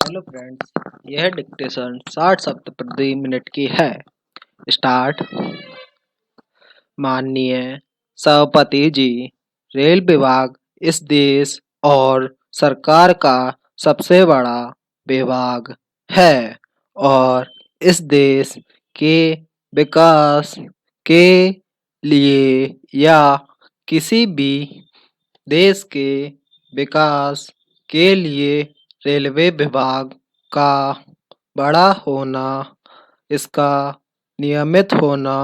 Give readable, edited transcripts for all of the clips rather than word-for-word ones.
Hello friends, यह dictation 60 शब्द प्रति मिनट की है। स्टार्ट। माननीय सभापति जी, रेल विभाग इस देश और सरकार का सबसे बड़ा विभाग है और इस देश के विकास के लिए या किसी भी देश के विकास के लिए रेलवे विभाग का बड़ा होना, इसका नियमित होना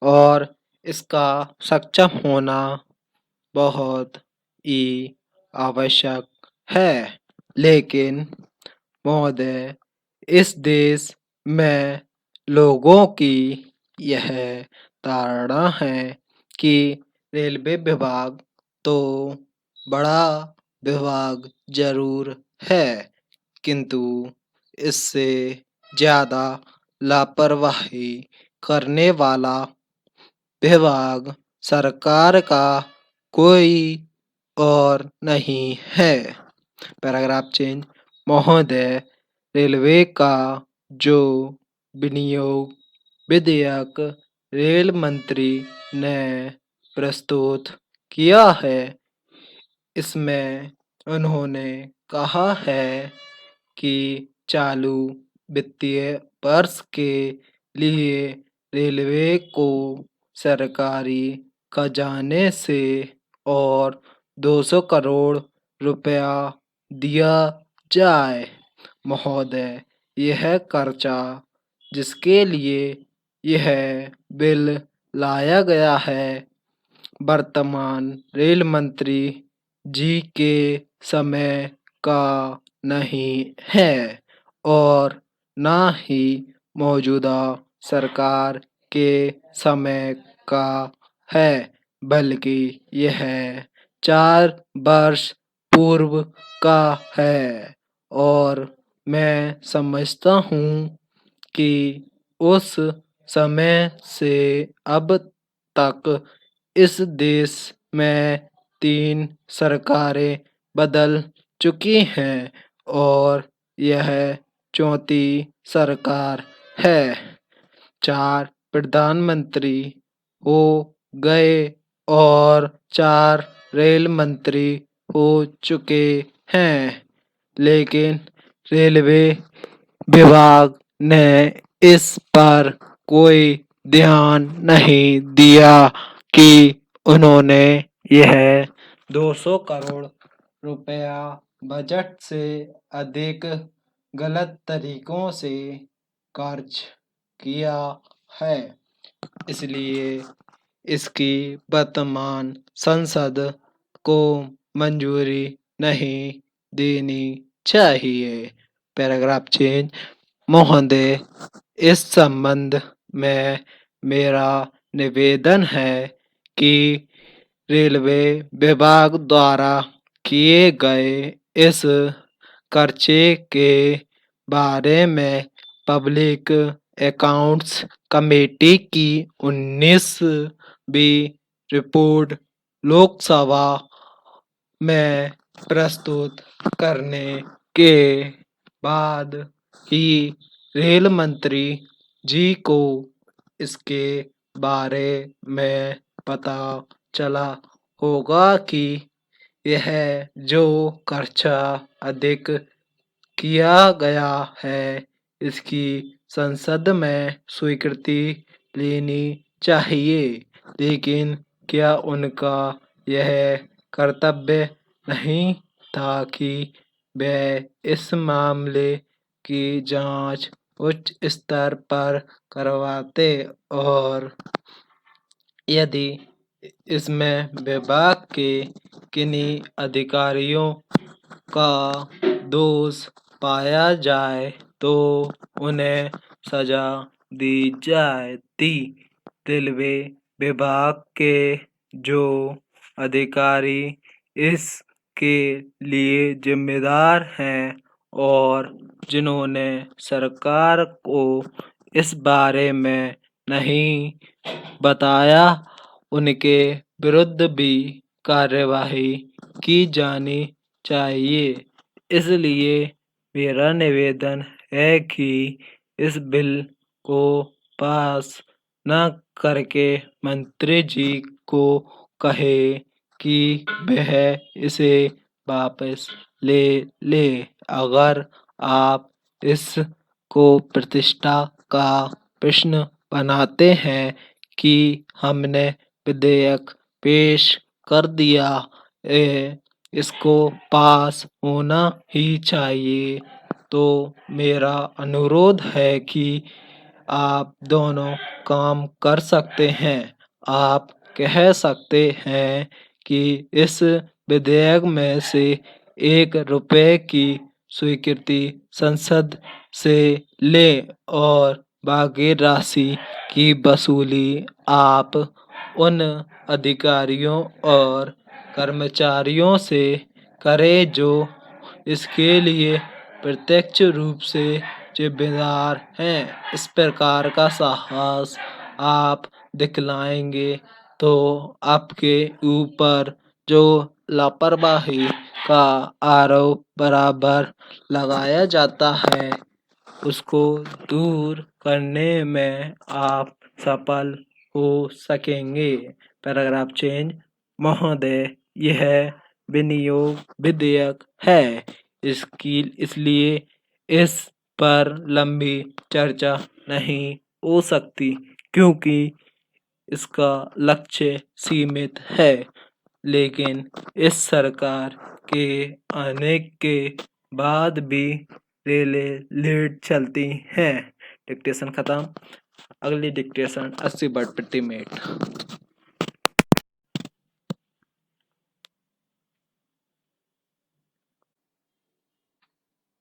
और इसका सक्षम होना बहुत ही आवश्यक है। लेकिन महोदय, इस देश में लोगों की यह धारणा है कि रेलवे विभाग तो बड़ा विभाग जरूर है, किंतु इससे ज़्यादा लापरवाही करने वाला विभाग सरकार का कोई और नहीं है। Paragraph change. महोदय, रेलवे का जो विनियोग विधेयक रेल मंत्री ने प्रस्तुत किया है, इसमें उन्होंने कहा है कि चालू वित्तीय वर्ष के लिए रेलवे को सरकारी खजाने से और 200 करोड़ रुपया दिया जाए। महोदय, यह खर्चा जिसके लिए यह बिल लाया गया है, वर्तमान रेल मंत्री जी के समय का नहीं है और ना ही मौजूदा सरकार के समय का है, बल्कि यह 4 वर्ष पूर्व का है और मैं समझता हूँ कि उस समय से अब तक इस देश में 3 सरकारें बदल चुकी हैं और यह चौथी सरकार है। 4 प्रधानमंत्री हो गए और 4 रेल मंत्री हो चुके हैं, लेकिन रेलवे विभाग ने इस पर कोई ध्यान नहीं दिया कि उन्होंने यह 200 करोड़ रुपया बजट से अधिक गलत तरीकों से खर्च किया है। इसलिए इसकी वर्तमान संसद को मंजूरी नहीं देनी चाहिए। Paragraph change. महोदय, इस संबंध में मेरा निवेदन है कि रेलवे विभाग द्वारा किए गए इस खर्चे के बारे में पब्लिक अकाउंट्स कमेटी की 19वीं रिपोर्ट लोकसभा में प्रस्तुत करने के बाद ही रेल मंत्री जी को इसके बारे में पता चला होगा कि यह जो खर्चा अधिक किया गया है, इसकी संसद में स्वीकृति लेनी चाहिए। लेकिन क्या उनका यह कर्तव्य नहीं था कि वे इस मामले की जांच उच्च स्तर पर करवाते और यदि इसमें विभाग के किन्हीं अधिकारियों का दोष पाया जाए तो उन्हें सजा दी जाती। रेलवे विभाग के जो अधिकारी इसके लिए जिम्मेदार हैं और जिन्होंने सरकार को इस बारे में नहीं बताया, उनके विरुद्ध भी कार्यवाही की जानी चाहिए। इसलिए मेरा निवेदन है कि इस बिल को पास न करके मंत्री जी को कहे कि वह इसे वापस ले ले। अगर आप इसको प्रतिष्ठा का प्रश्न बनाते हैं कि हमने विधेयक पेश कर दिया, इसको पास होना ही चाहिए, तो मेरा अनुरोध है कि आप दोनों काम कर सकते हैं। आप कह सकते हैं कि इस विधेयक में से ₹1 की स्वीकृति संसद से लें और बाकी राशि की वसूली आप उन अधिकारियों और कर्मचारियों से करें जो इसके लिए प्रत्यक्ष रूप से जिम्मेदार हैं। इस प्रकार का साहस आप दिखलाएंगे तो आपके ऊपर जो लापरवाही का आरोप बराबर लगाया जाता है, उसको दूर करने में आप सफल हो सकेंगे। Paragraph change. महोदय, यह विनियोग विधेयक है, इसलिए इस पर लंबी चर्चा नहीं हो सकती क्योंकि इसका लक्ष्य सीमित है। लेकिन इस सरकार के आने के बाद भी रेलें लेट चलती हैं। डिक्टेशन खत्म। अगली डिक्टेशन 80 वर्ड प्रति मिनट।